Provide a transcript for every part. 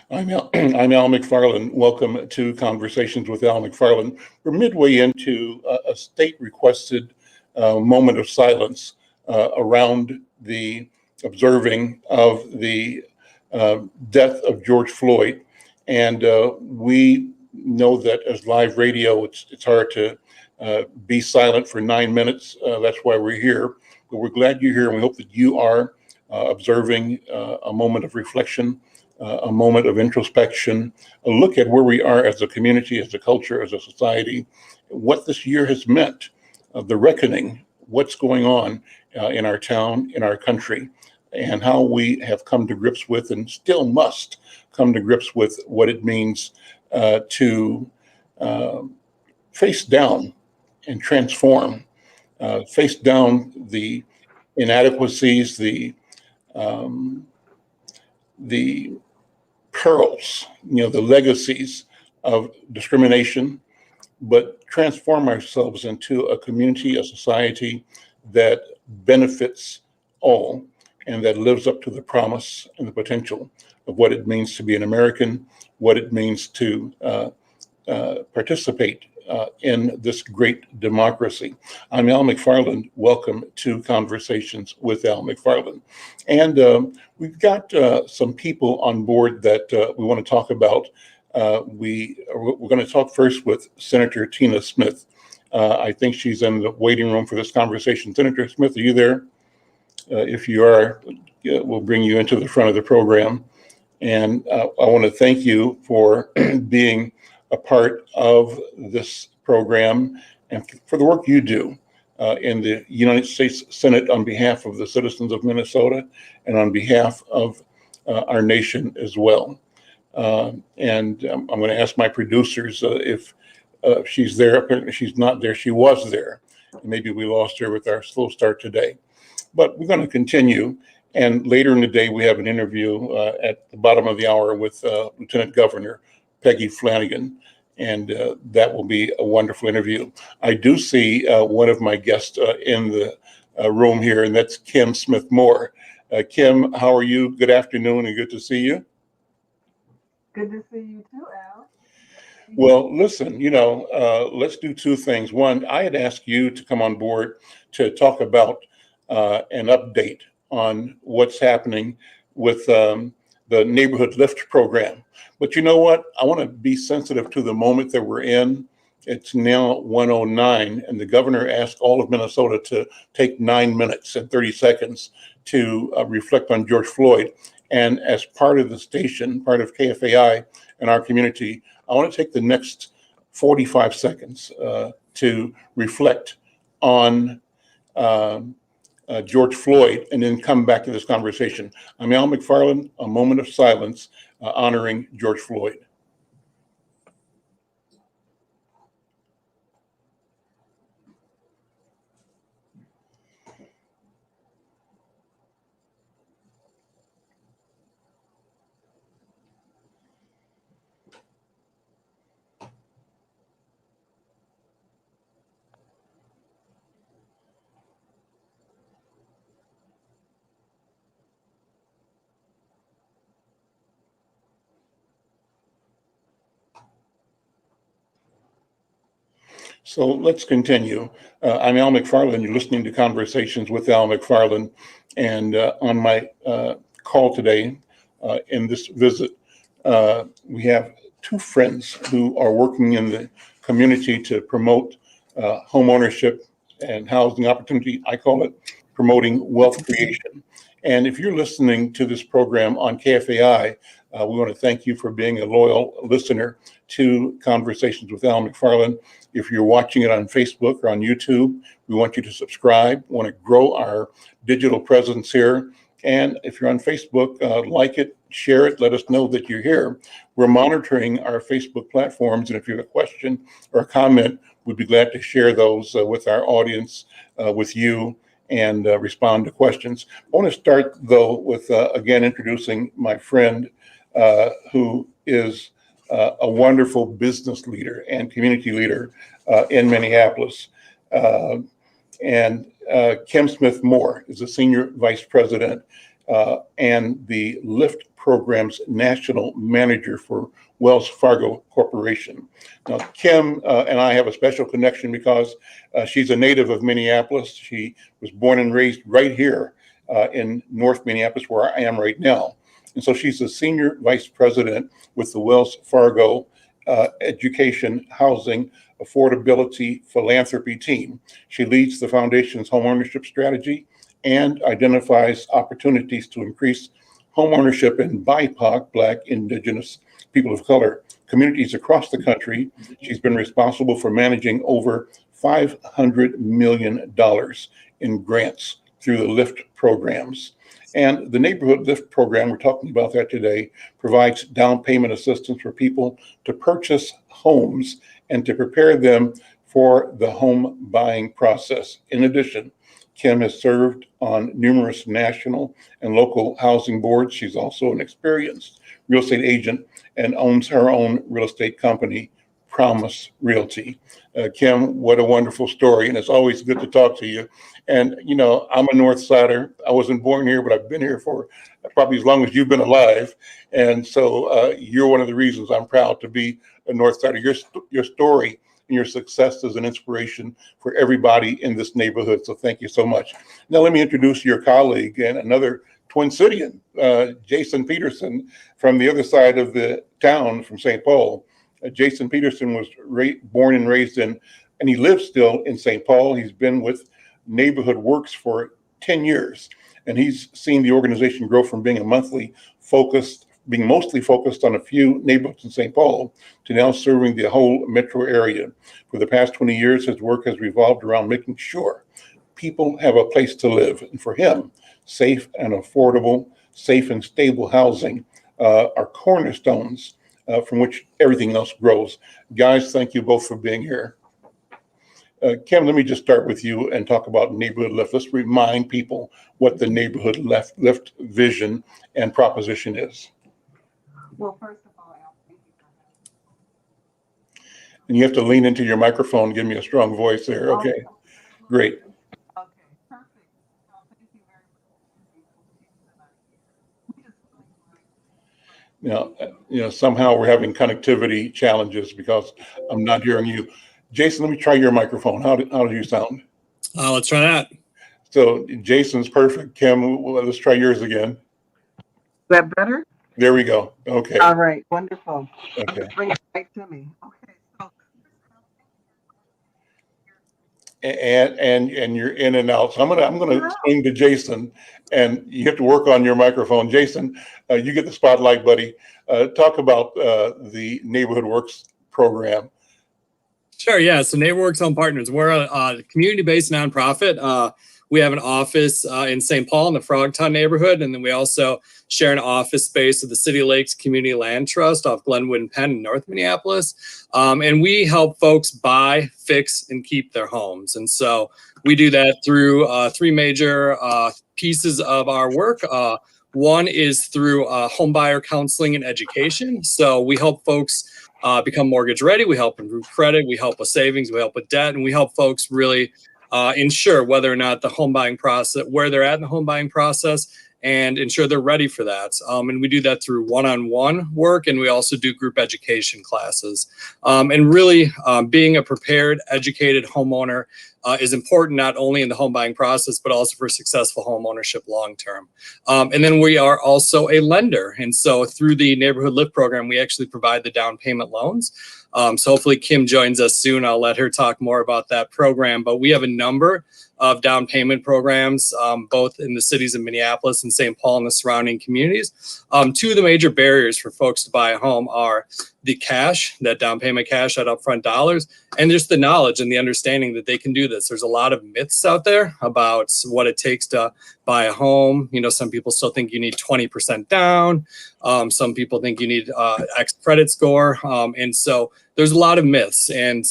I'm Al McFarlane. Welcome to Conversations with Al McFarlane. We're midway into a state-requested moment of silence around the observing of the death of George Floyd. And we know that as live radio, it's hard to be silent for 9 minutes. That's why we're here. But we're glad you're here, and we hope that you are observing a moment of reflection, a moment of introspection, a look at where we are as a community, as a culture, as a society, what this year has meant, the reckoning, what's going on in our town, in our country, and how we have come to grips with and still must come to grips with what it means to face down and transform, face down the inadequacies, the perils, the legacies of discrimination, but transform ourselves into a community, a society that benefits all and that lives up to the promise and the potential of what it means to be an American, what it means to participate in this great democracy. I'm Al McFarlane. Welcome to Conversations with Al McFarlane. And we've got some people on board that we want to talk about. We're going to talk first with Senator Tina Smith. I think she's in the waiting room for this conversation. Senator Smith, are you there? If you are, we'll bring you into the front of the program. And I want to thank you for being a part of this program and for the work you do in the United States Senate on behalf of the citizens of Minnesota and on behalf of our nation as well. And I'm going to ask my producers if she's there. Apparently she's not there. She was there. Maybe we lost her with our slow start today. But we're going to continue. And later in the day, we have an interview at the bottom of the hour with Lieutenant Governor Peggy Flanagan. And that will be a wonderful interview. I do see one of my guests in the room here, and that's Kim Smith Moore. Kim, how are you? Good afternoon and good to see you. Good to see you too, Al. Well, listen, let's do two things. One, I had asked you to come on board to talk about an update on what's happening with the Neighborhood Lift program. But you know what? I want to be sensitive to the moment that we're in. It's now 1:09, and the governor asked all of Minnesota to take 9 minutes and 30 seconds to reflect on George Floyd. And as part of the station, part of KFAI and our community, I want to take the next 45 seconds to reflect on George Floyd, and then come back to this conversation. I'm Al McFarlane, a moment of silence honoring George Floyd. So let's continue. I'm Al McFarlane. You're listening to Conversations with Al McFarlane. And on my call today, in this visit, we have two friends who are working in the community to promote home ownership and housing opportunity. I call it promoting wealth creation. And if you're listening to this program on KFAI, we want to thank you for being a loyal listener to Conversations with Al McFarlane. If you're watching it on Facebook or on YouTube, we want you to subscribe. We want to grow our digital presence here. And if you're on Facebook, like it, share it, let us know that you're here. We're monitoring our Facebook platforms, and if you have a question or a comment, we'd be glad to share those with our audience, with you, and respond to questions. I want to start, though, with, again, introducing my friend who is a wonderful business leader and community leader in Minneapolis. And Kim Smith Moore is the Senior Vice President and the LIFT program's national manager for Wells Fargo Corporation. Now, Kim and I have a special connection because she's a native of Minneapolis. She was born and raised right here in North Minneapolis, where I am right now. And so she's the senior vice president with the Wells Fargo Education, Housing, Affordability, Philanthropy team. She leads the foundation's homeownership strategy and identifies opportunities to increase homeownership in BIPOC, Black, Indigenous, people of color communities across the country. She's been responsible for managing over $500 million in grants through the LIFT programs. And the Neighborhood LIFT program, we're talking about that today, provides down payment assistance for people to purchase homes and to prepare them for the home buying process. In addition, Kim has served on numerous national and local housing boards. She's also an experienced real estate agent and owns her own real estate company, Promise Realty. Kim, what a wonderful story. And it's always good to talk to you. And, you know, I'm a North Sider. I wasn't born here, but I've been here for probably as long as you've been alive. And so you're one of the reasons I'm proud to be a North Sider. Your story and your success is an inspiration for everybody in this neighborhood. So thank you so much. Now, let me introduce your colleague and another Twin Cityan, Jason Peterson, from the other side of the town, from St. Paul. Jason Peterson was born and raised in, and he lives still in St. Paul. He's been with Neighborhood Works for 10 years, and he's seen the organization grow from being mostly focused on a few neighborhoods in St. Paul to now serving the whole metro area. For the past 20 years, his work has revolved around making sure people have a place to live. And for him, safe and affordable, safe and stable housing are cornerstones from which everything else grows. Guys, thank you both for being here. Kim, let me just start with you and talk about Neighborhood LIFT. Let's remind people what the Neighborhood LIFT vision and proposition is. Well, first of all, Al, thank you for having me. And you have to lean into your microphone, give me a strong voice there. Okay, great. Okay, perfect. Thank you very much. Somehow we're having connectivity challenges because I'm not hearing you. Jason, let me try your microphone. How do you sound? Let's try that. So Jason's perfect. Kim, let's try yours again. Is that better? There we go. Okay. All right, wonderful. Okay. Just bring it right to me. Okay, so. And you're in and out. So I'm gonna swing to Jason, and you have to work on your microphone. Jason, you get the spotlight, buddy. Talk about the Neighborhood Works program. Sure, yeah. So Neighborhood Works Home Partners, we're a community-based nonprofit. We have an office in St. Paul in the Frogtown neighborhood, and then we also share an office space with the City Lakes Community Land Trust off Glenwood and Penn in North Minneapolis. And we help folks buy, fix, and keep their homes. And so we do that through three major pieces of our work. One is through home buyer counseling and education. So we help folks become mortgage ready. We help improve credit. We help with savings. We help with debt. And we help folks really ensure whether or not the home buying process, where they're at in the home buying process, and ensure they're ready for that. And we do that through one-on-one work, and we also do group education classes. And really being a prepared, educated homeowner is important not only in the home buying process, but also for successful home ownership long-term. And then we are also a lender. And so through the Neighborhood LIFT program, we actually provide the down payment loans. So hopefully Kim joins us soon. I'll let her talk more about that program. But we have a number of down payment programs, both in the cities of Minneapolis and St. Paul and the surrounding communities. Two of the major barriers for folks to buy a home are the cash, that down payment cash, that upfront dollars, and just the knowledge and the understanding that they can do this. There's a lot of myths out there about what it takes to buy a home. You know, some people still think you need 20% down. Some people think you need X credit score. And so there's a lot of myths, and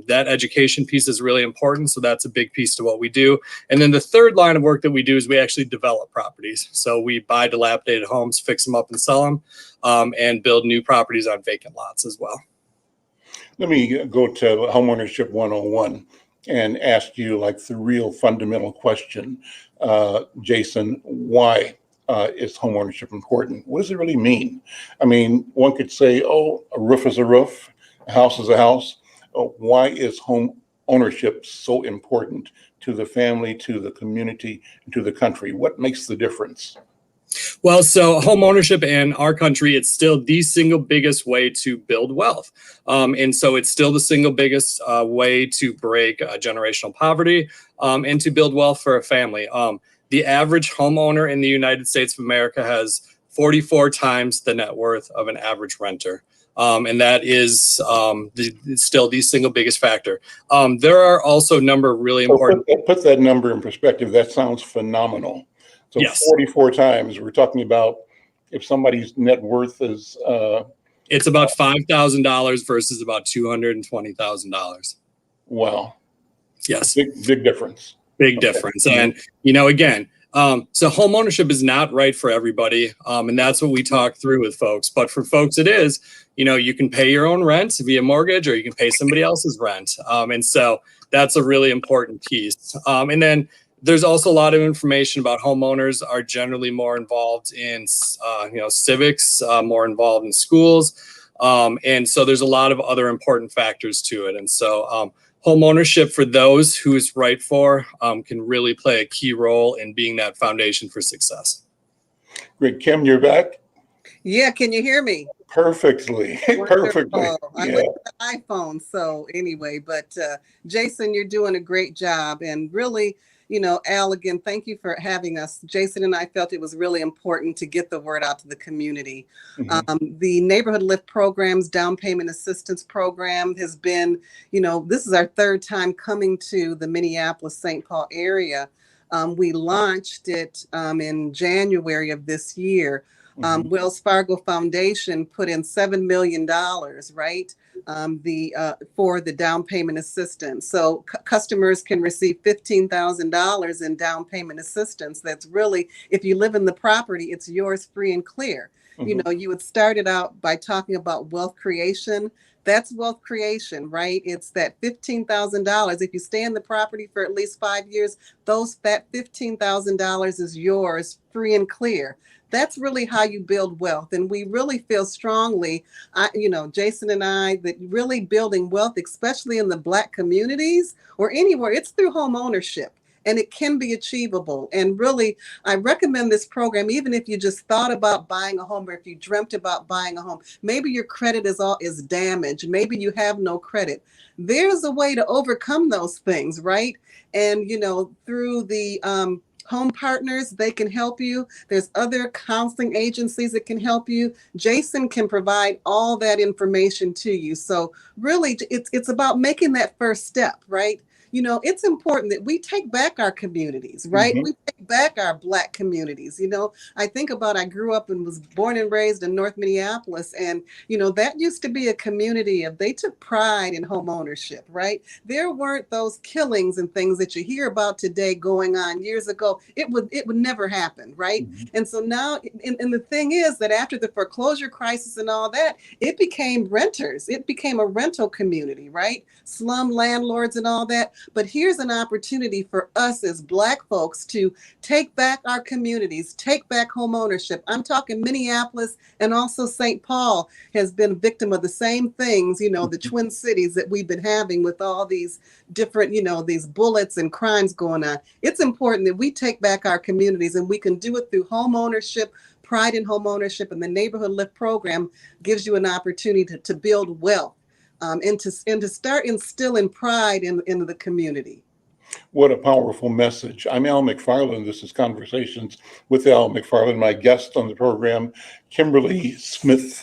that education piece is really important. So that's a big piece to what we do. And then the third line of work that we do is we actually develop properties. So we buy dilapidated homes, fix them up and sell them, and build new properties on vacant lots as well. Let me go to Homeownership 101 and ask you like the real fundamental question, Jason, why is home ownership important? What does it really mean? I mean, one could say, oh, a roof is a roof, a house is a house. Why is home ownership so important to the family, to the community, and to the country? What makes the difference? Well, so home ownership in our country, it's still the single biggest way to build wealth. And so it's still the single biggest way to break generational poverty and to build wealth for a family. The average homeowner in the United States of America has 44 times the net worth of an average renter. And that is still the single biggest factor. There are also a number of really important. Put that number in perspective. That sounds phenomenal. So Yes. 44 times, we're talking about if somebody's net worth is... it's about $5,000 versus about $220,000. Wow. Yes. Big difference. Big difference. And, you know, again, so home ownership is not right for everybody. And that's what we talk through with folks. But for folks, it is, you know, you can pay your own rent via mortgage or you can pay somebody else's rent. And so that's a really important piece. And then there's also a lot of information about homeowners are generally more involved in, civics, more involved in schools. And so there's a lot of other important factors to it. And so home ownership for those who is right for can really play a key role in being that foundation for success. Great. Kim, you're back? Yeah, can you hear me? Perfectly. Perfectly. I Yeah. look at the iPhone, so anyway, but Jason, you're doing a great job. And really, you know, Al, again, thank you for having us. Jason and I felt it was really important to get the word out to the community. Mhm. The Neighborhood Lift Programs, Down Payment Assistance Program has been, you know, this is our third time coming to the Minneapolis-St. Paul area. We launched it in January of this year. Wells Fargo Foundation put in $7 million, right? For the down payment assistance. So customers can receive $15,000 in down payment assistance. That's really, if you live in the property, it's yours free and clear. You know, you had started out by talking about wealth creation. That's wealth creation, right? It's that $15,000. If you stay in the property for at least 5 years, that $15,000 is yours free and clear. That's really how you build wealth. And we really feel strongly, Jason and I, that really building wealth, especially in the Black communities or anywhere, it's through home ownership. And it can be achievable. And really, I recommend this program, even if you just thought about buying a home or if you dreamt about buying a home. Maybe your credit is damaged. Maybe you have no credit. There's a way to overcome those things, right? And, you know, through the Home Partners, they can help you. There's other counseling agencies that can help you. Jason can provide all that information to you. So really, it's about making that first step, right? You know, it's important that we take back our communities, right? We take back our Black communities. You know, I think about, I grew up and was born and raised in North Minneapolis. And, you know, that used to be a community they took pride in home ownership, right? There weren't those killings and things that you hear about today going on years ago. It would never happen, right? And so now, and the thing is that after the foreclosure crisis and all that, it became renters. It became a rental community, right? Slum landlords and all that. But here's an opportunity for us as Black folks to take back our communities, take back home ownership. I'm talking Minneapolis, and also St. Paul has been a victim of the same things, you know, the Twin Cities that we've been having with all these different, you know, these bullets and crimes going on. It's important that we take back our communities, and we can do it through home ownership, pride in home ownership, and the Neighborhood Lift program gives you an opportunity to build wealth. And to start instilling pride in the community. What a powerful message. I'm Al McFarlane. This is Conversations with Al McFarlane. My guest on the program, Kimberly Smith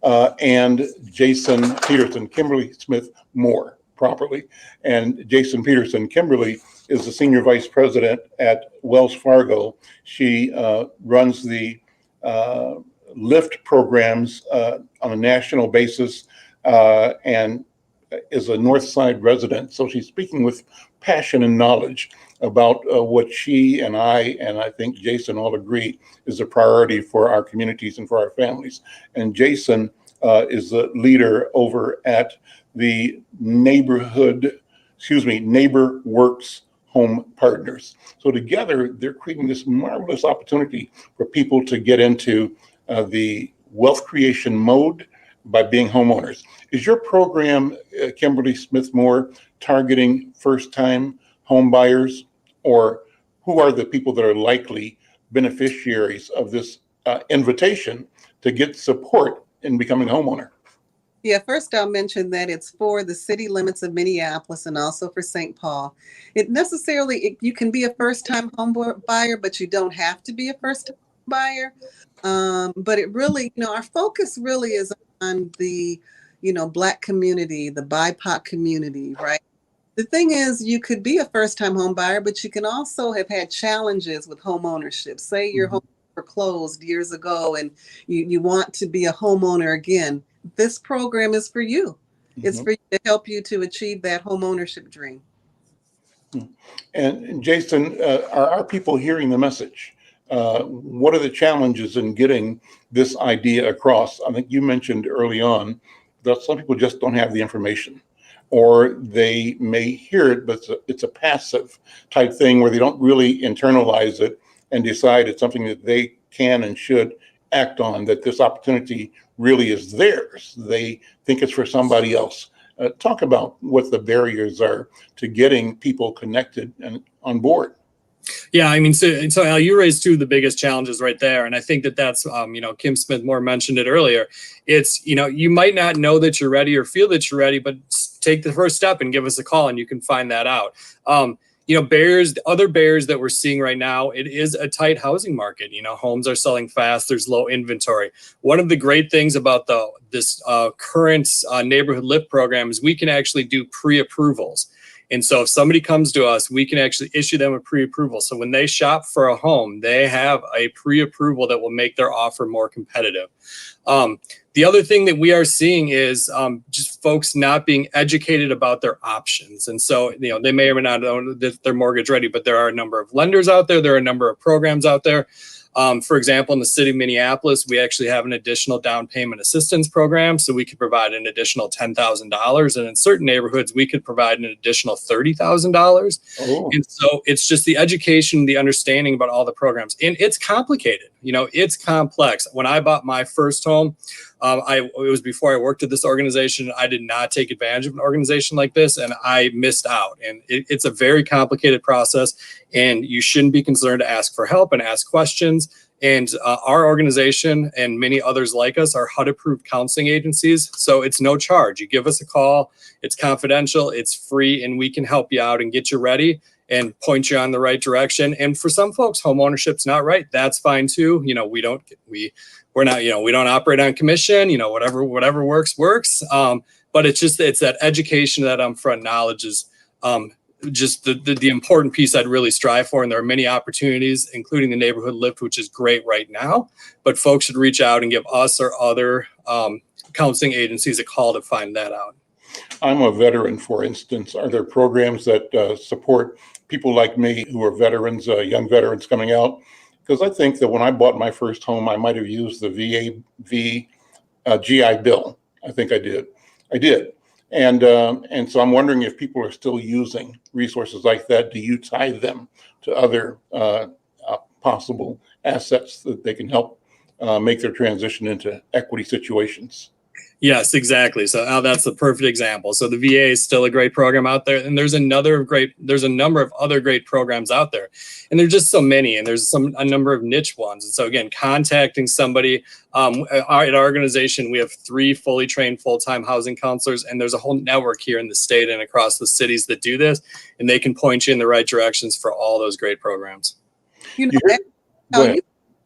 and Jason Peterson. Kimberly Smith Moore, properly, and Jason Peterson. Kimberly is the Senior Vice President at Wells Fargo. She runs the LIFT programs on a national basis. And is a North Side resident. So she's speaking with passion and knowledge about what she and I think Jason all agree is a priority for our communities and for our families. And Jason is the leader over at the Neighbor Works Home Partners. So together, they're creating this marvelous opportunity for people to get into the wealth creation mode by being homeowners. Is your program, Kimberly Smith, more targeting first-time home buyers, or who are the people that are likely beneficiaries of this invitation to get support in becoming a homeowner? Yeah, first I'll mention that it's for the city limits of Minneapolis and also for St. Paul. You can be a first-time home buyer, but you don't have to be a first-time buyer. But it really, our focus really is on the, Black community, the BIPOC community, right? The thing is, you could be a first-time home buyer, but you can also have had challenges with home ownership. Say your home foreclosed years ago and you want to be a homeowner again. This program is for you. It's for you to help you to achieve that home ownership dream. And Jason, are our people hearing the message? What are the challenges in getting this idea across? I think you mentioned early on that some people just don't have the information, or they may hear it, but it's a passive type thing where they don't really internalize it and decide it's something that they can and should act on, that this opportunity really is theirs. They think it's for somebody else. Talk about what the barriers are to getting people connected and on board. Yeah, I mean, so Al, you raised two of the biggest challenges right there, and I think that's Kim Smith Moore mentioned it earlier. It's you might not know that you're ready or feel that you're ready, but take the first step and give us a call, and you can find that out. Barriers, other barriers that we're seeing right now, it is a tight housing market. Homes are selling fast. There's low inventory. One of the great things about this current neighborhood lift program is we can actually do pre-approvals. And so if somebody comes to us, we can actually issue them a pre-approval. So when they shop for a home, they have a pre-approval that will make their offer more competitive. The other thing that we are seeing is just folks not being educated about their options. And so, they may or may not know that they're mortgage ready, but there are a number of lenders out there. There are a number of programs out there. For example, in the city of Minneapolis, we actually have an additional down payment assistance program. So we could provide an additional $10,000. And in certain neighborhoods, we could provide an additional $30,000. Oh. And so it's just the education, the understanding about all the programs. And it's complicated. It's complex. When I bought my first home, it was before I worked at this organization. I did not take advantage of an organization like this, and I missed out. And it's a very complicated process, and you shouldn't be concerned to ask for help and ask questions. And our organization and many others like us are HUD-approved counseling agencies, so it's no charge. You give us a call, it's confidential, it's free, and we can help you out and get you ready and point you on the right direction. And for some folks, home ownership's not right. That's fine too. We don't operate on commission. Whatever works. But it's that education, that upfront knowledge is just the important piece I'd really strive for. And there are many opportunities, including the neighborhood lift, which is great right now. But folks should reach out and give us or other counseling agencies a call to find that out. I'm a veteran, for instance. Are there programs that support people like me who are veterans, young veterans coming out? Because I think that when I bought my first home, I might have used the GI Bill. I think I did. And so I'm wondering if people are still using resources like that. Do you tie them to other possible assets that they can help make their transition into equity situations? Yes, exactly. So that's the perfect example. So the VA is still a great program out there, and there's a number of other great programs out there, and there's just so many, and there's a number of niche ones. And so again, contacting somebody at our organization, we have 3 fully trained full-time housing counselors, and there's a whole network here in the state and across the cities that do this, and they can point you in the right directions for all those great programs.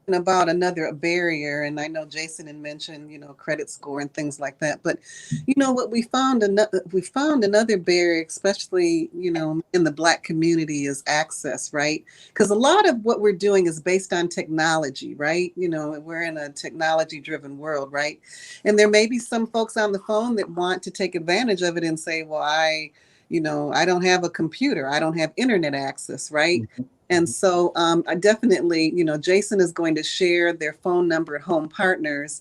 About another barrier, and I know Jason had mentioned credit score and things like that, but what we found another barrier, especially in the Black community, is access, right? Because a lot of what we're doing is based on technology, right? We're in a technology driven world, right? And there may be some folks on the phone that want to take advantage of it and say, well, I don't have a computer, I don't have internet access, right? Mm-hmm. And so I definitely, Jason is going to share their phone number at Home Partners.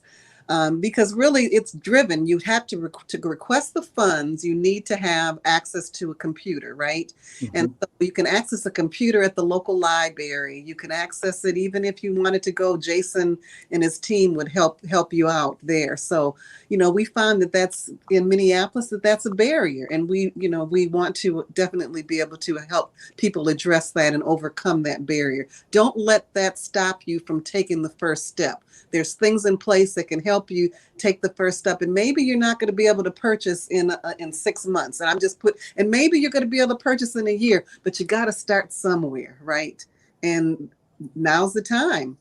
because really it's driven. You have to request the funds. You need to have access to a computer, right? And Mhm. so you can access a computer at the local library. You can access it even if you wanted to go. Jason and his team would help you out there. So, we found that that's in Minneapolis, that's a barrier, and we want to definitely be able to help people address that and overcome that barrier. Don't let that stop you from taking the first step. There's things in place that can help you take the first step, and maybe you're not going to be able to purchase in 6 months. And maybe you're going to be able to purchase in a year, but you got to start somewhere, right? And now's the time.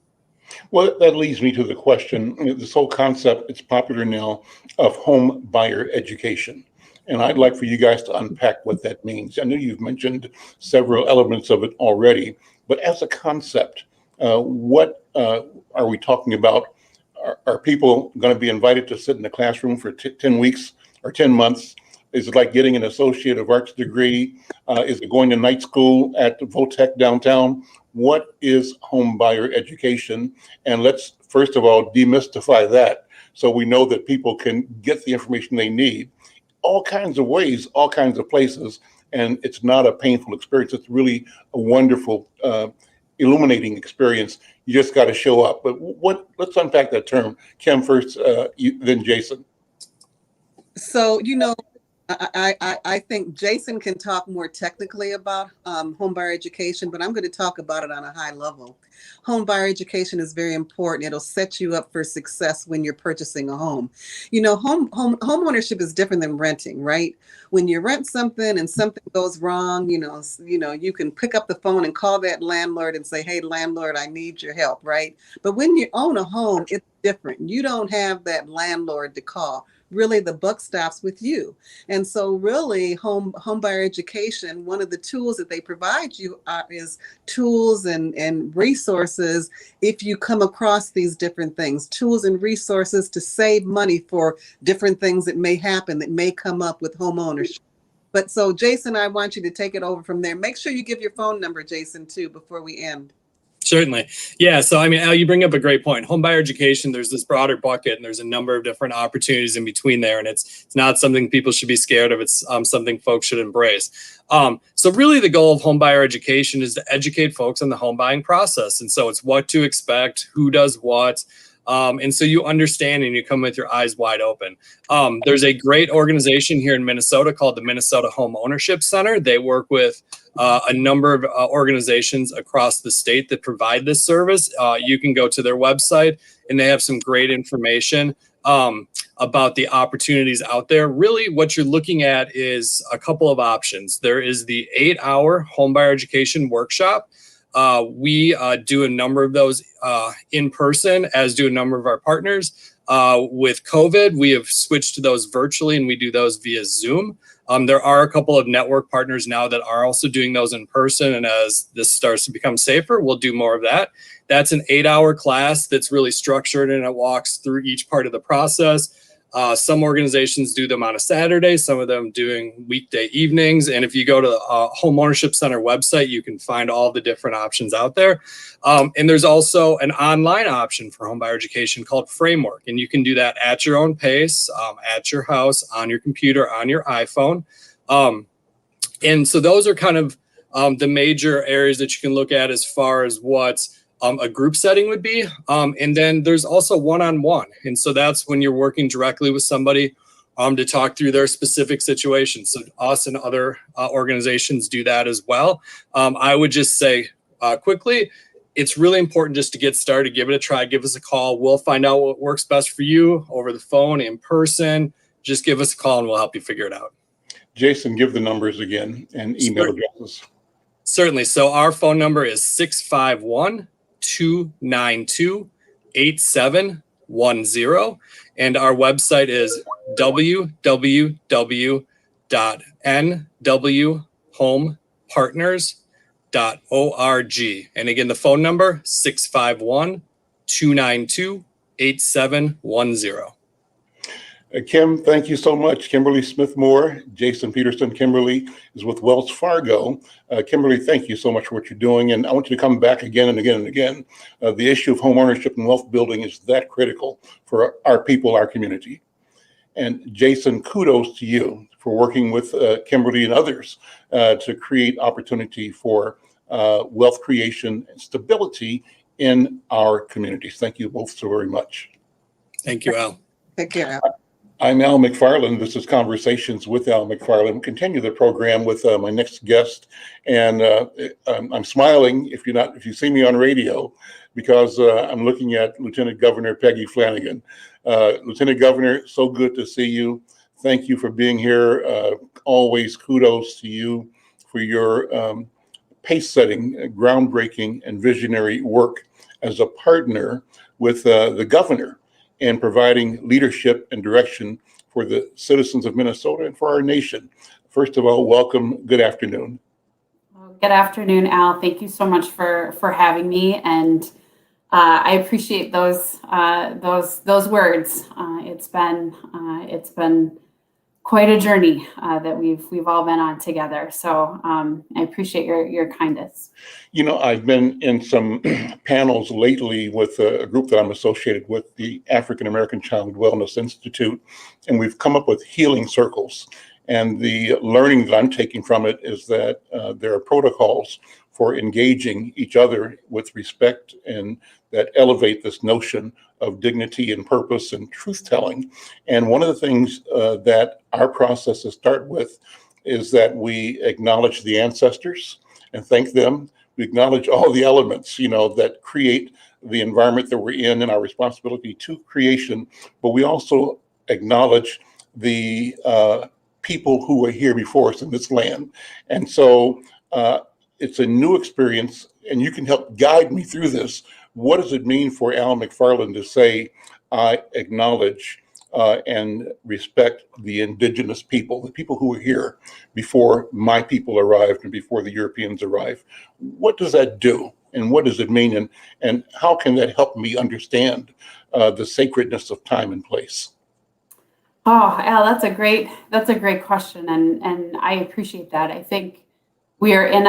Well, that leads me to the question, this whole concept, it's popular now, of home buyer education. And I'd like for you guys to unpack what that means. I know you've mentioned several elements of it already, but as a concept, what are we talking about? Are people going to be invited to sit in the classroom for 10 weeks or 10 months? Is it like getting an Associate of Arts degree? Is it going to night school at Votech downtown? What is home buyer education? And let's first of all demystify that so we know that people can get the information they need all kinds of ways, all kinds of places. And it's not a painful experience. It's really a wonderful, illuminating experience. You just got to show up. But let's unpack that term. Kim first, then Jason. So, I think Jason can talk more technically about home buyer education, but I'm going to talk about it on a high level. Home buyer education is very important. It'll set you up for success when you're purchasing a home. Home ownership is different than renting, right? When you rent something and something goes wrong, you can pick up the phone and call that landlord and say, "Hey, landlord, I need your help," right? But when you own a home, it's different. You don't have that landlord to call. Really, the buck stops with you. And so really home buyer education, one of the tools that they provide you is tools and resources if you come across these different things, tools and resources to save money for different things that may happen, that may come up with home ownership. But so Jason, I want you to take it over from there. Make sure you give your phone number, Jason, too, before we end. Certainly. Yeah. So, I mean, Al, you bring up a great point. Home buyer education, there's this broader bucket and there's a number of different opportunities in between there. And it's not something people should be scared of. It's something folks should embrace. So really the goal of home buyer education is to educate folks on the home buying process. And so it's what to expect, who does what. And so you understand and you come with your eyes wide open. There's a great organization here in Minnesota called the Minnesota Home Ownership Center. They work with a number of organizations across the state that provide this service. You can go to their website and they have some great information about the opportunities out there. Really what you're looking at is a couple of options. There is the 8-hour home buyer education workshop. We do a number of those in person, as do a number of our partners. With COVID, we have switched to those virtually and we do those via Zoom. There are a couple of network partners now that are also doing those in person. And as this starts to become safer, we'll do more of that. That's an 8-hour class that's really structured and it walks through each part of the process. Some organizations do them on a Saturday, some of them doing weekday evenings. And if you go to the Home Ownership Center website, you can find all the different options out there. And there's also an online option for home buyer education called Framework. And you can do that at your own pace, at your house, on your computer, on your iPhone. And so those are kind of the major areas that you can look at as far as what a group setting would be. And then there's also one-on-one. And so that's when you're working directly with somebody to talk through their specific situation. So us and other organizations do that as well. I would just say quickly, it's really important just to get started, give it a try, give us a call. We'll find out what works best for you over the phone, in person. Just give us a call and we'll help you figure it out. Jason, give the numbers again and email addresses. Certainly. So our phone number is 651-292-8710. And our website is www.nwhomepartners.org. And again, the phone number 651-292-8710. Kim, thank you so much. Kimberly Smith Moore, Jason Peterson. Kimberly is with Wells Fargo. Kimberly, thank you so much for what you're doing. And I want you to come back again and again and again. The issue of home ownership and wealth building is that critical for our people, our community. And Jason, kudos to you for working with Kimberly and others to create opportunity for wealth creation and stability in our communities. Thank you both so very much. Thank you, Al. Take care. I'm Al McFarlane. This is Conversations with Al McFarlane. We'll continue the program with my next guest. And I'm smiling if you see me on radio, because I'm looking at Lieutenant Governor Peggy Flanagan. Lieutenant Governor, so good to see you. Thank you for being here. Always kudos to you for your pace-setting, groundbreaking, and visionary work as a partner with the governor and providing leadership and direction for the citizens of Minnesota and for our nation. First of all, welcome. Good afternoon. Good afternoon, Al. Thank you so much for having me, and I appreciate those words. It's been quite a journey that we've all been on together. So I appreciate your kindness. You know, I've been in some panels lately with a group that I'm associated with, the African American Child Wellness Institute, and we've come up with healing circles. And the learning that I'm taking from it is that there are protocols for engaging each other with respect and that elevate this notion of dignity and purpose and truth-telling. And one of the things that our processes start with is that we acknowledge the ancestors and thank them. We acknowledge all the elements, that create the environment that we're in and our responsibility to creation. But we also acknowledge the people who were here before us in this land. And so it's a new experience, and you can help guide me through this. What does it mean for Al McFarlane to say, I acknowledge and respect the indigenous people, the people who were here before my people arrived and before the Europeans arrived? What does that do? And what does it mean? And how can that help me understand the sacredness of time and place? Oh, Al, that's a great question, and I appreciate that. I think we are in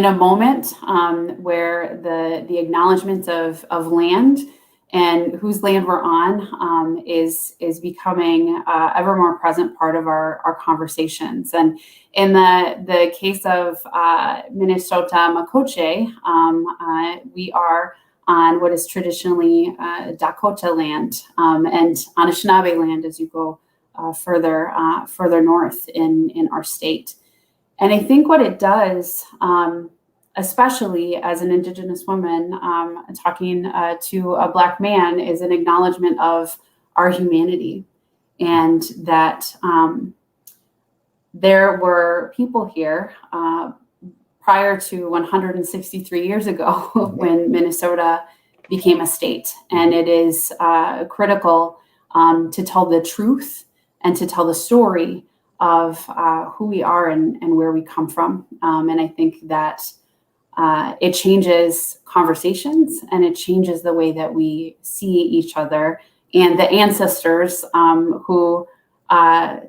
a moment where the acknowledgement of land and whose land we're on is becoming ever more present part of our conversations. And in the case of Minnesota Makoche, we are on what is traditionally Dakota land and Anishinaabe land as you go further north in our state. And I think what it does, especially as an Indigenous woman talking to a Black man, is an acknowledgement of our humanity, and that there were people here prior to 163 years ago when Minnesota became a state. And it is critical to tell the truth and to tell the story of who we are and where we come from. And I think that it changes conversations, and it changes the way that we see each other and the ancestors who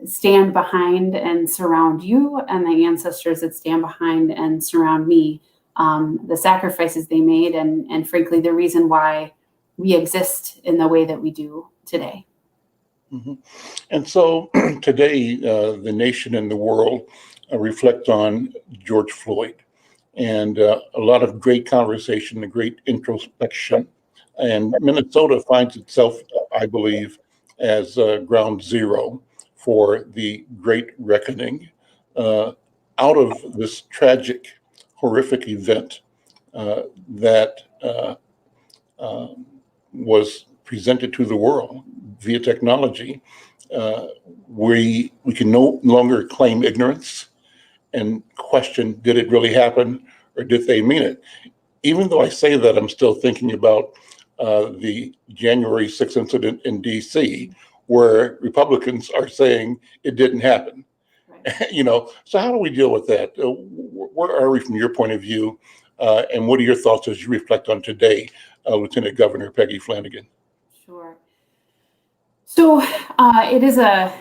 stand behind and surround you, and the ancestors that stand behind and surround me, the sacrifices they made, and frankly, the reason why we exist in the way that we do today. Mm-hmm. And so today, the nation and the world reflect on George Floyd, and a lot of great conversation, a great introspection. And Minnesota finds itself, I believe, as ground zero for the great reckoning out of this tragic, horrific event that was presented to the world via technology. We can no longer claim ignorance and question, did it really happen or did they mean it? Even though I say that, I'm still thinking about the January 6th incident in DC, where Republicans are saying it didn't happen. Right. So how do we deal with that? Where are we from your point of view? And what are your thoughts as you reflect on today, Lieutenant Governor Peggy Flanagan? Sure. So it is a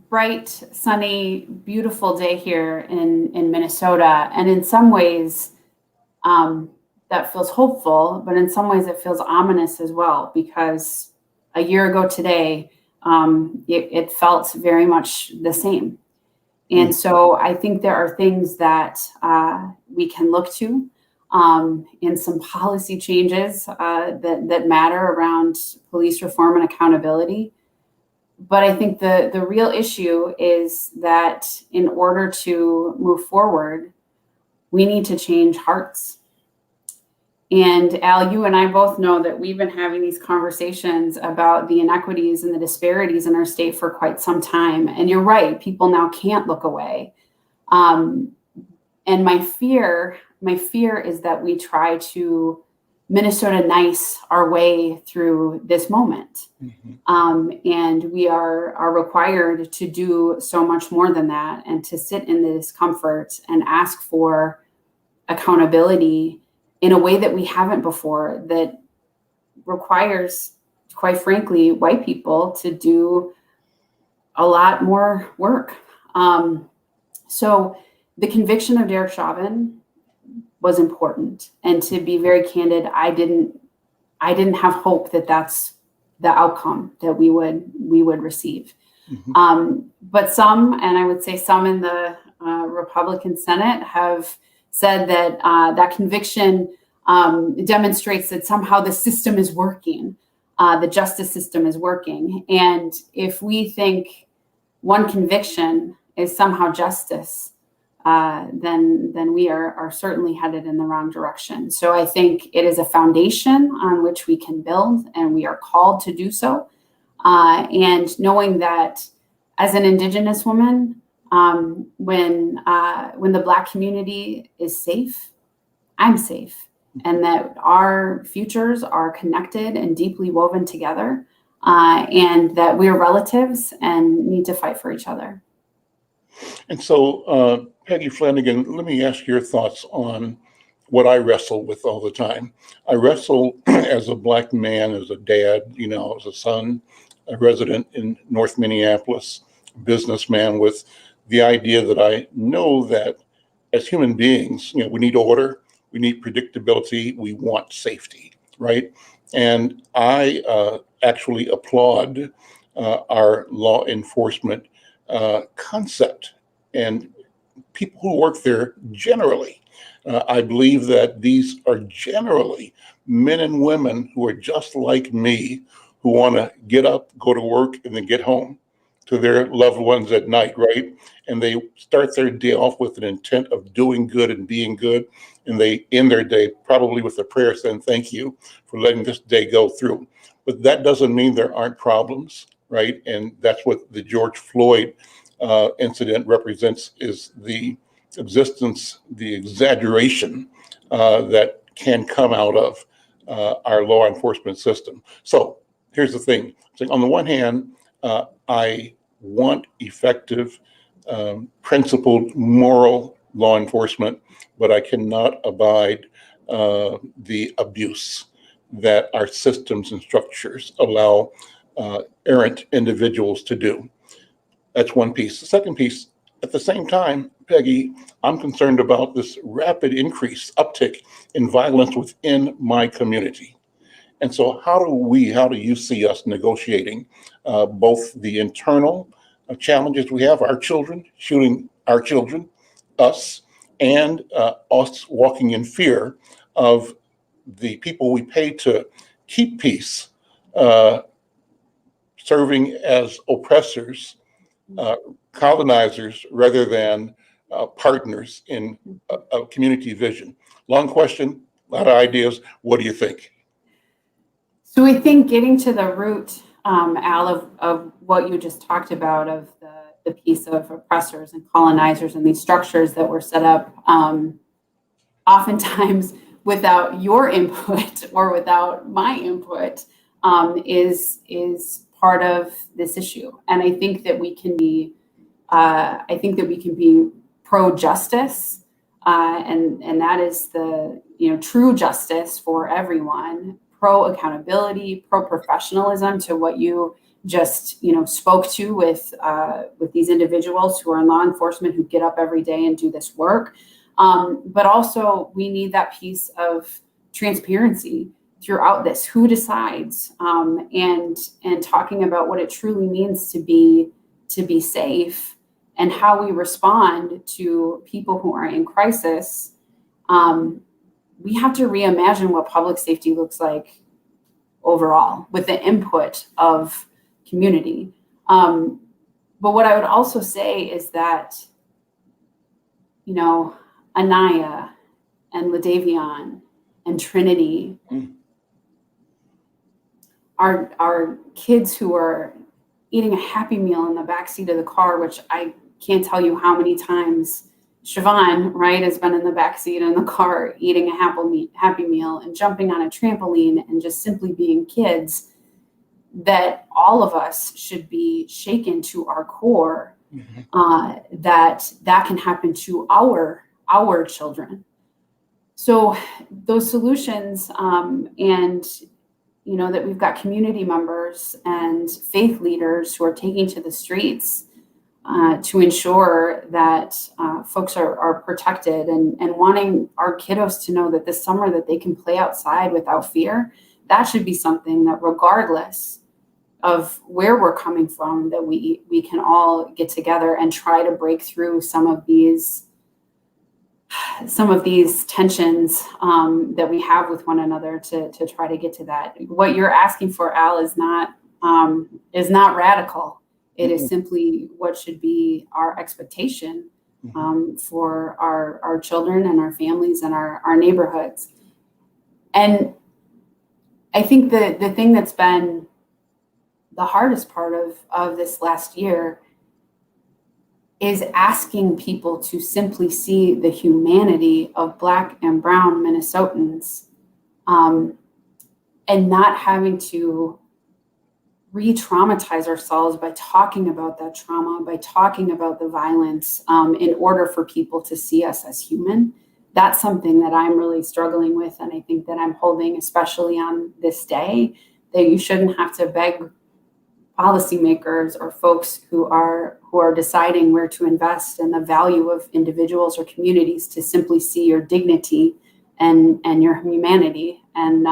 bright, sunny, beautiful day here in Minnesota. And in some ways, that feels hopeful, but in some ways it feels ominous as well, because a year ago today, it felt very much the same. And so I think there are things that we can look to in some policy changes that matter around police reform and accountability. But I think the real issue is that in order to move forward, we need to change hearts. And Al, you and I both know that we've been having these conversations about the inequities and the disparities in our state for quite some time. And you're right, people now can't look away. And my fear is that we try to Minnesota nice our way through this moment. And we are required to do so much more than that, and to sit in the discomfort and ask for accountability in a way that we haven't before, that requires, quite frankly, white people to do a lot more work. So the conviction of Derek Chauvin was important. And to be very candid, I didn't have hope that that's the outcome that we would receive. But some, and I would say some in the Republican Senate, have said that that conviction demonstrates that somehow the system is working, the justice system is working. And if we think one conviction is somehow justice, then we are certainly headed in the wrong direction. So I think it is a foundation on which we can build, and we are called to do so. And knowing that as an Indigenous woman, when the Black community is safe, I'm safe, and that our futures are connected and deeply woven together, and that we're relatives and need to fight for each other. And so, Peggy Flanagan, let me ask your thoughts on what I wrestle with all the time. I wrestle as a Black man, as a dad, as a son, a resident in North Minneapolis, businessman, with the idea that I know that as human beings, we need order, we need predictability, we want safety, right? And I actually applaud our law enforcement concept and people who work there generally. I believe that these are generally men and women who are just like me, who want to get up, go to work, and then get home to their loved ones at night, right? And they start their day off with an intent of doing good and being good. And they end their day probably with a prayer saying, thank you for letting this day go through. But that doesn't mean there aren't problems, right? And that's what the George Floyd incident represents, is the existence, the exaggeration that can come out of our law enforcement system. So here's the thing. So on the one hand, I want effective, principled, moral law enforcement, but I cannot abide the abuse that our systems and structures allow errant individuals to do. That's one piece. The second piece, at the same time, Peggy, I'm concerned about this rapid increase, uptick in violence within my community. And so how do you see us negotiating both the internal challenges we have, our children, shooting our children, us, and us walking in fear of the people we pay to keep peace, serving as oppressors, colonizers, rather than partners in a community vision? Long question, a lot of ideas. What do you think? So I think getting to the root, Al, of what you just talked about, of the piece of oppressors and colonizers and these structures that were set up oftentimes without your input or without my input, is part of this issue. And I think that we can be pro-justice, and that is the true justice for everyone. Pro accountability, pro professionalism, to what you just, spoke to with these individuals who are in law enforcement who get up every day and do this work. But also we need that piece of transparency throughout this. Who decides? And talking about what it truly means to be safe and how we respond to people who are in crisis. We have to reimagine what public safety looks like overall with the input of community. But what I would also say is that, Anaya and LaDavion and Trinity are kids who are eating a Happy Meal in the backseat of the car, which I can't tell you how many times Siobhan, right, has been in the backseat in the car eating a Happy Meal and jumping on a trampoline and just simply being kids, that all of us should be shaken to our core, that can happen to our children. So those solutions, and that we've got community members and faith leaders who are taking to the streets to ensure that folks are protected and wanting our kiddos to know that this summer that they can play outside without fear. That should be something that, regardless of where we're coming from, that we can all get together and try to break through some of these tensions that we have with one another to try to get to that. What you're asking for, Al, is not radical. It is simply what should be our expectation for our children and our families and our neighborhoods. And I think the thing that's been the hardest part of this last year is asking people to simply see the humanity of Black and brown Minnesotans, and not having to re-traumatize ourselves by talking about that trauma, by talking about the violence, in order for people to see us as human. That's something that I'm really struggling with, and I think that I'm holding, especially on this day, that you shouldn't have to beg policymakers or folks who are deciding where to invest and the value of individuals or communities to simply see your dignity and your humanity. And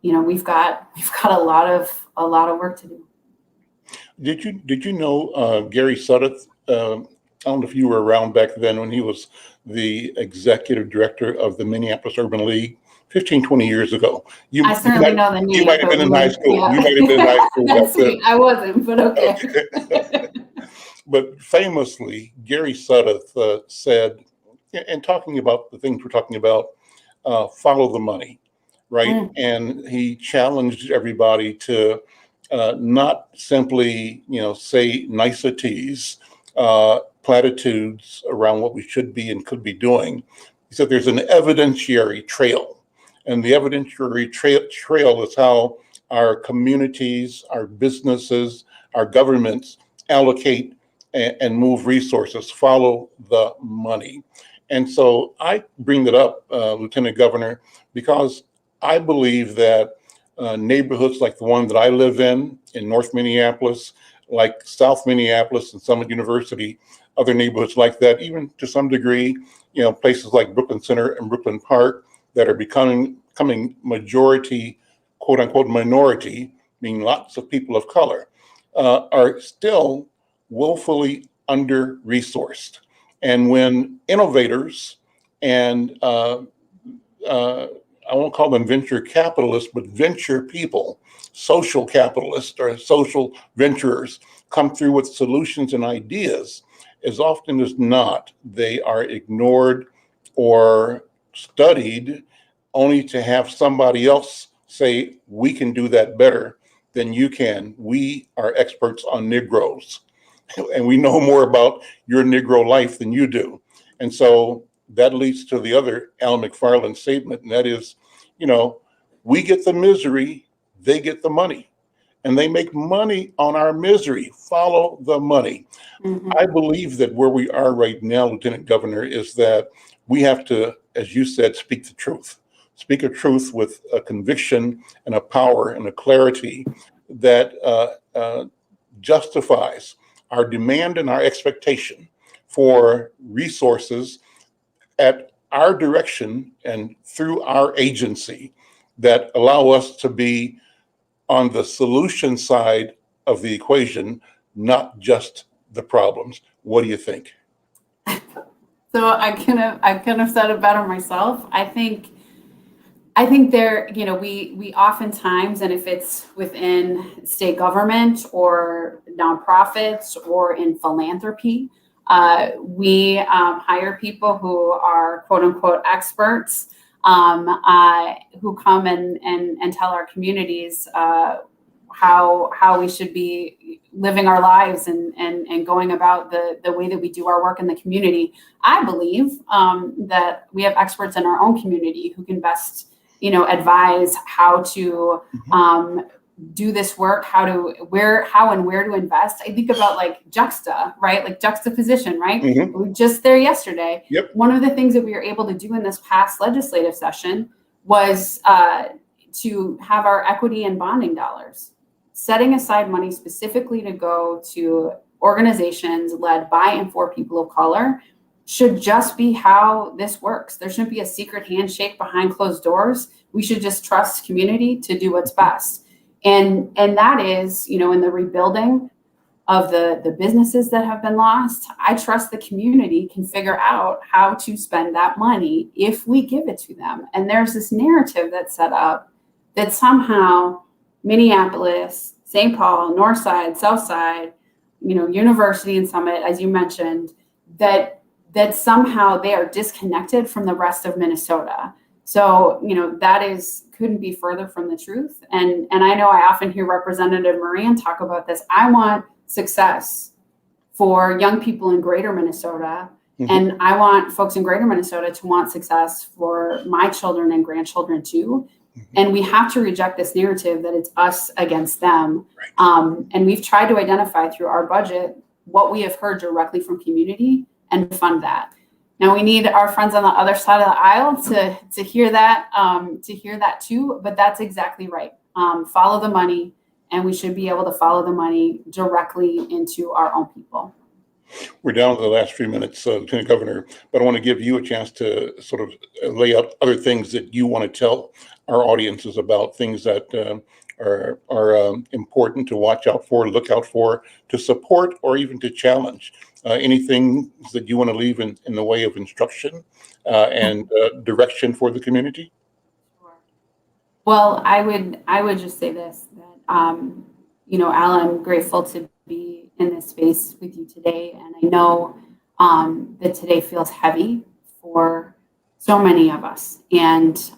we've got a lot of work to do. Did you know Gary Sudduth? I don't know if you were around back then when he was the executive director of the Minneapolis Urban League 15, 20 years ago. I certainly know the name. You might have been in high school. Yeah. You might have been in high school. That's sweet. I wasn't, but okay. But famously, Gary Sudduth said, and talking about the things we're talking about, follow the money, right? And he challenged everybody to not simply, say niceties, platitudes around what we should be and could be doing. He said there's an evidentiary trail. And the evidentiary trail is how our communities, our businesses, our governments allocate and move resources, follow the money. And so I bring that up, Lieutenant Governor, because I believe that neighborhoods like the one that I live in North Minneapolis, like South Minneapolis and Summit University, other neighborhoods like that, even to some degree, places like Brooklyn Center and Brooklyn Park that are becoming majority, quote unquote, minority, meaning lots of people of color, are still woefully under-resourced. And when innovators and I won't call them venture capitalists, but venture people, social capitalists or social venturers, come through with solutions and ideas, as often as not, they are ignored or studied only to have somebody else say, we can do that better than you can. We are experts on Negroes, and we know more about your Negro life than you do. And so that leads to the other Al McFarlane statement, and that is, we get the misery, they get the money. And they make money on our misery. Follow the money. I believe that where we are right now, Lieutenant Governor, is that we have to, as you said, speak the truth. Speak a truth with a conviction and a power and a clarity that justifies our demand and our expectation for resources at our direction and through our agency that allow us to be on the solution side of the equation, not just the problems. What do you think? So I couldn't have said it better myself. I think there, we oftentimes, and if it's within state government or nonprofits or in philanthropy, we hire people who are quote unquote experts, who come and tell our communities how we should be living our lives and going about the way that we do our work in the community. I believe that we have experts in our own community who can best advise how to do this work, how and where to invest. I think about like right? Like juxtaposition, right? Mm-hmm. We were just there yesterday. Yep. One of the things that we were able to do in this past legislative session was to have our equity and bonding dollars, setting aside money specifically to go to organizations led by and for people of color, should just be how this works. There shouldn't be a secret handshake behind closed doors. We should just trust community to do what's best. And that is, in the rebuilding of the businesses that have been lost, I trust the community can figure out how to spend that money if we give it to them. And there's this narrative that's set up that somehow Minneapolis, St. Paul, North Side, South Side, University and Summit, as you mentioned, that somehow they are disconnected from the rest of Minnesota. So, that couldn't be further from the truth. And I know I often hear Representative Moran talk about this. I want success for young people in greater Minnesota. Mm-hmm. And I want folks in greater Minnesota to want success for my children and grandchildren too. Mm-hmm. And we have to reject this narrative that it's us against them. Right. And we've tried to identify through our budget what we have heard directly from community and fund that. Now we need our friends on the other side of the aisle to hear that too. But that's exactly right. Follow the money, and we should be able to follow the money directly into our own people. We're down to the last few minutes, Lieutenant Governor, but I want to give you a chance to sort of lay out other things that you want to tell our audiences about, things that are important to watch out for, look out for, to support, or even to challenge. Anything that you want to leave in the way of instruction and direction for the community? Well, I would just say this, that Al, I'm grateful to be in this space with you today, and I know that today feels heavy for so many of us, and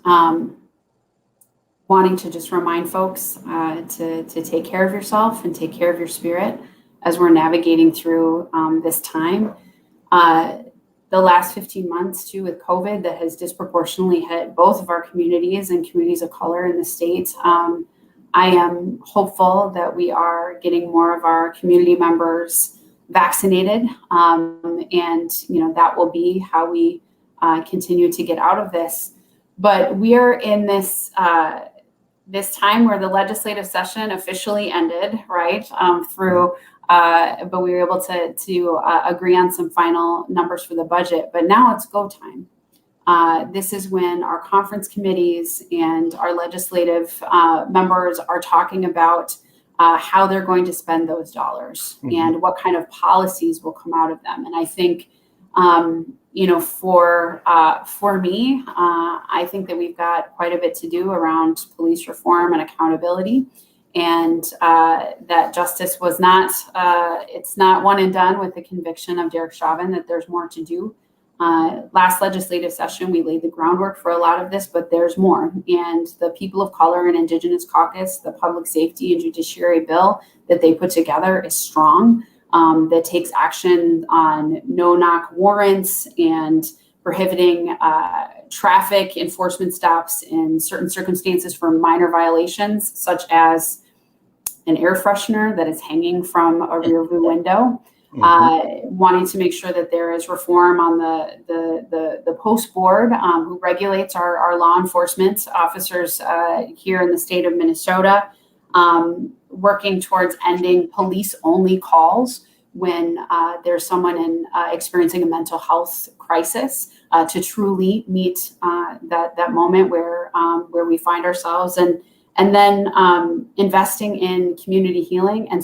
wanting to just remind folks to take care of yourself and take care of your spirit as we're navigating through this time. The last 15 months too with COVID that has disproportionately hit both of our communities and communities of color in the state. I am hopeful that we are getting more of our community members vaccinated, and that will be how we continue to get out of this. But we are in this this time where the legislative session officially ended, right? But we were able to agree on some final numbers for the budget. But now it's go time. This is when our conference committees and our legislative members are talking about how they're going to spend those dollars, mm-hmm. and what kind of policies will come out of them. And I think, for me, I think that we've got quite a bit to do around police reform and accountability, and that justice was not, it's not one and done with the conviction of Derek Chauvin, that there's more to do. Last legislative session, we laid the groundwork for a lot of this, but there's more. And the People of Color and Indigenous Caucus, the Public Safety and Judiciary bill that they put together is strong, that takes action on no-knock warrants and prohibiting traffic enforcement stops in certain circumstances for minor violations, such as an air freshener that is hanging from a rear view window. Mm-hmm. Wanting to make sure that there is reform on the post board who regulates our law enforcement officers here in the state of Minnesota. working towards ending police-only calls when there's someone experiencing a mental health crisis, to truly meet that moment where we find ourselves, and then investing in community healing and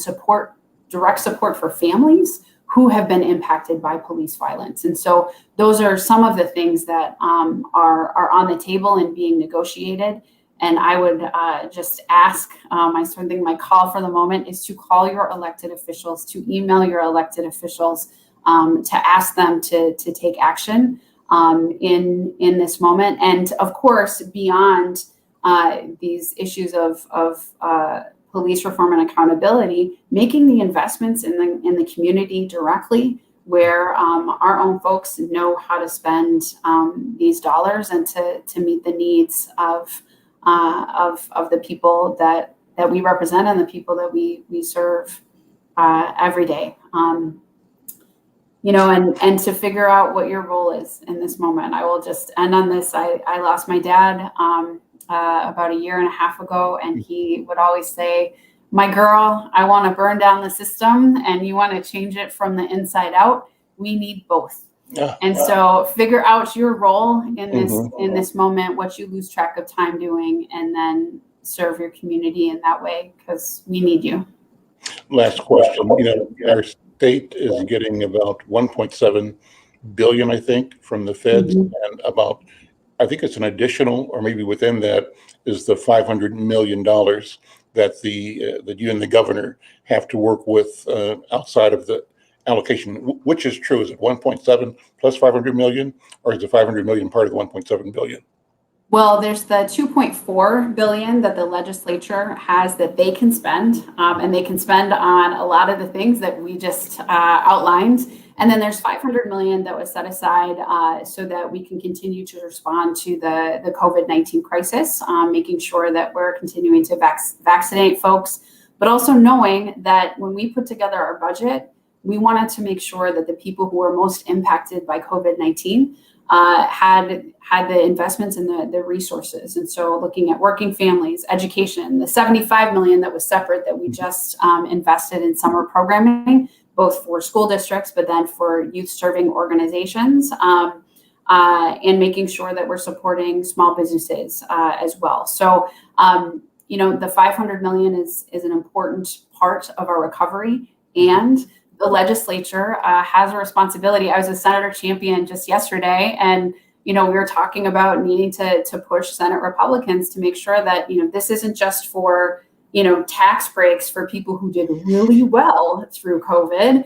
direct support for families who have been impacted by police violence. And so those are some of the things that are on the table and being negotiated. And I would just ask, my call for the moment is to call your elected officials, to email your elected officials, to ask them to take action in this moment. And of course, beyond these issues of police reform and accountability, making the investments in the community directly, where our own folks know how to spend these dollars and to meet the needs of the people that we represent and the people that we serve every day. And to figure out what your role is in this moment. I will just end on this. I lost my dad about a year and a half ago, and he would always say, "My girl, I want to burn down the system, and you want to change it from the inside out. We need both." And so figure out your role in this moment, what you lose track of time doing, and then serve your community in that way, because we need you. Last question. Our state is getting about 1.7 billion, I think, from the feds, and about, I think it's an additional, or maybe within that, is the $500 million that you and the governor have to work with outside of the allocation. Which is true? Is it 1.7 plus 500 million, or is the 500 million part of the 1.7 billion? Well, there's the 2.4 billion that the legislature has that they can spend, and they can spend on a lot of the things that we just outlined. And then there's 500 million that was set aside so that we can continue to respond to the COVID-19 crisis, making sure that we're continuing to vaccinate folks, but also knowing that when we put together our budget, we wanted to make sure that the people who were most impacted by COVID-19 had the investments and the resources. And so looking at working families, education, the 75 million that was separate that we just invested in summer programming, both for school districts, but then for youth serving organizations, and making sure that we're supporting small businesses as well. So, the 500 million is an important part of our recovery, and the legislature has a responsibility. I was a Senator Champion just yesterday, and we were talking about needing to push Senate Republicans to make sure that this isn't just for tax breaks for people who did really well through COVID,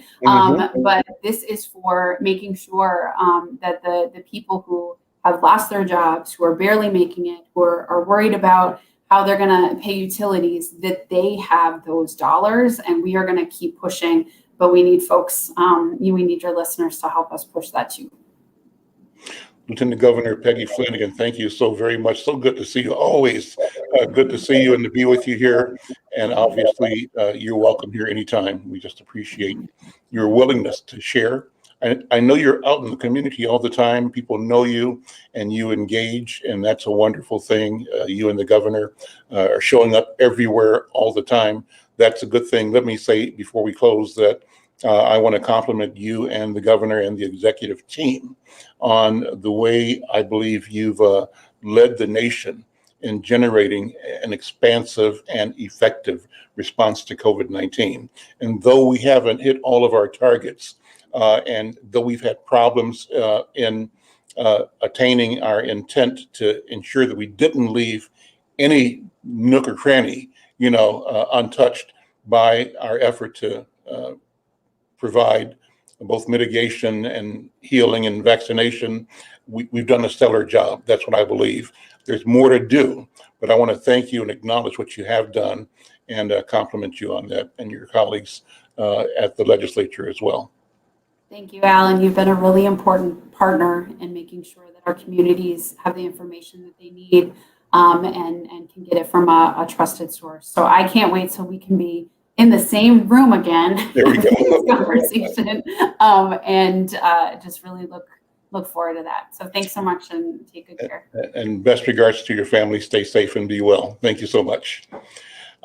but this is for making sure that the people who have lost their jobs, who are barely making it, who are worried about how they're going to pay utilities, that they have those dollars, and we are going to keep pushing. But we need folks, we need your listeners to help us push that too. Lieutenant Governor Peggy Flanagan, thank you so very much. So good to see you. Always good to see you and to be with you here. And obviously, you're welcome here anytime. We just appreciate your willingness to share. I know you're out in the community all the time. People know you and you engage, and that's a wonderful thing. You and the governor are showing up everywhere all the time. That's a good thing. Let me say before we close that I want to compliment you and the governor and the executive team on the way I believe you've led the nation in generating an expansive and effective response to COVID-19. And though we haven't hit all of our targets, and though we've had problems in attaining our intent to ensure that we didn't leave any nook or cranny, untouched by our effort to provide both mitigation and healing and vaccination, we've done a stellar job. That's what I believe. There's more to do, but I want to thank you and acknowledge what you have done and compliment you on that, and your colleagues at the legislature as well. Thank you, Alan. You've been a really important partner in making sure that our communities have the information that they need and can get it from a trusted source. So I can't wait till we can be in the same room again. There we go. This conversation, and just really look forward to that. So thanks so much, and take good care. And best regards to your family. Stay safe and be well. Thank you so much.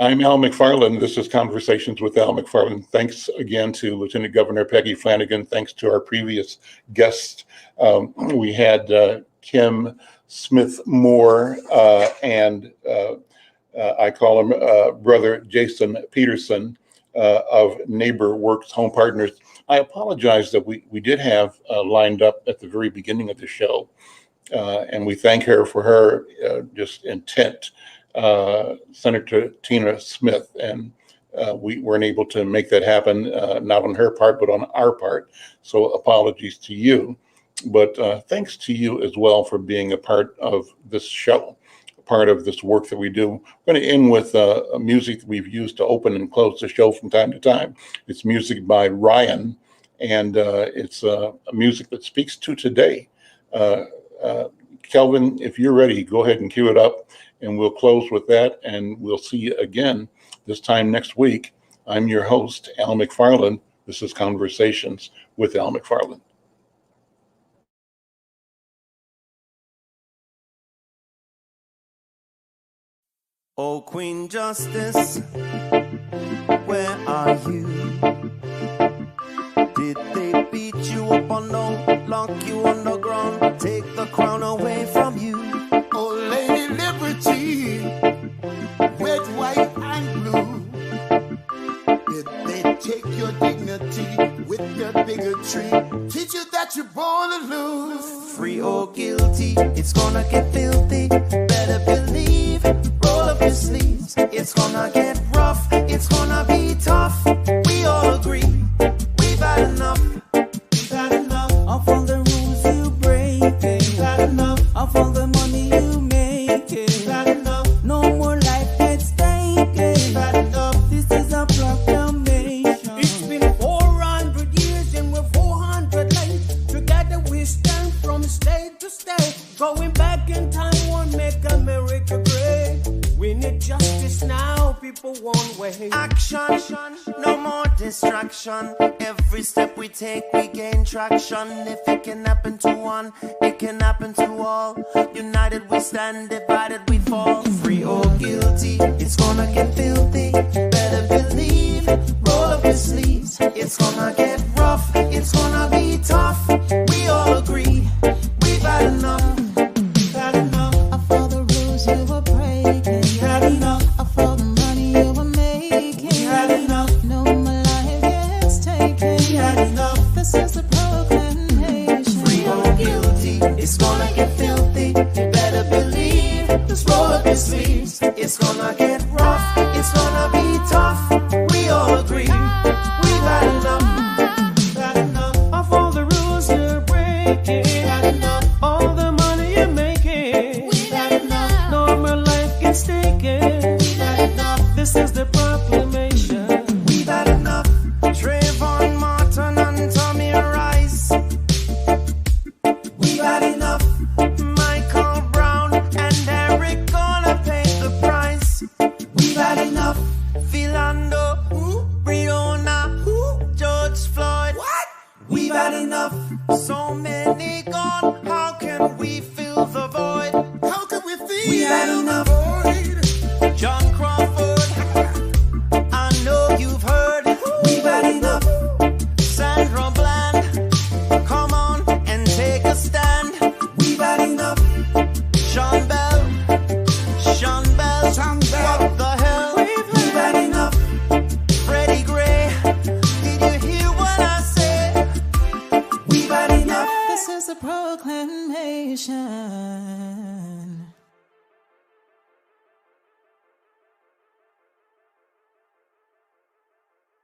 I'm Al McFarlane. This is Conversations with Al McFarlane. Thanks again to Lieutenant Governor Peggy Flanagan. Thanks to our previous guests. We had Kim Smith Moore and I call him Brother Jason Peterson of Neighbor Works Home Partners. I apologize that we did have lined up at the very beginning of the show, and we thank her for her just intent, Senator Tina Smith, and we weren't able to make that happen, not on her part, but on our part. So apologies to you, but thanks to you as well for being a part of this show, part of this work that we do. We're going to end with music that we've used to open and close the show from time to time. It's music by Ryan, and it's music that speaks to today. Kelvin, if you're ready, go ahead and cue it up, and we'll close with that, and we'll see you again this time next week. I'm your host, Al McFarlane. This is Conversations with Al McFarlane. Oh, Queen Justice, where are you? Did they beat you up or no? Lock you on the ground, take the crown away from you? Oh, Lady Liberty, red, white, and blue. Did they take your dignity with their bigotry? Teach you that you're born to lose. Free or guilty, it's gonna get filthy. Better believe, roll up your sleeves. It's gonna get rough, it's gonna be tough. We all agree, we've had enough. We've had enough Of all the rules you break, We've had enough of all the money you make. We've had enough No more life gets taken. We've had enough. This is a proclamation. It's been 400 years and we're 400 late. Together we stand from state to state. Going back in time won't make America great. We need justice now, people won't wait. Action, no more distraction. Every step we take, we gain traction. If it can happen to one, it can happen to all. United we stand, divided we fall. Free or guilty, it's gonna get filthy. Better believe, roll up your sleeves. It's gonna get rough, it's gonna be tough. We all agree, we've had enough. We've had enough Of all the rules you were breaking. We've had enough Of all the money you were making. We've had enough No more life gets taken. We had enough This is a proclamation. Free or guilty, It's gonna get filthy. You better believe. Just roll up your sleeves. it's gonna get rough, It's gonna be tough. We all agree. We've had enough. we've had enough of all the rules you're breaking. We've had enough all the money you're making. We've had enough no more life gets taken. We've had enough this is the proclamation. We've had enough. Trayvon Martin and Tommy Rice. We've had enough Michael Brown and Eric gonna pay the price. we've had enough Philando, Breonna, George Floyd. we've had enough So many gone, how can we fill the void? how could we feel We had enough. John Crawford, I know you've heard. we've had enough Sandra Bland, come on and take a stand. we've had enough Sean Bell, Sean Bell what the hell? we've had enough Freddie Gray, did you hear what I said? we've had enough This is a proclamation.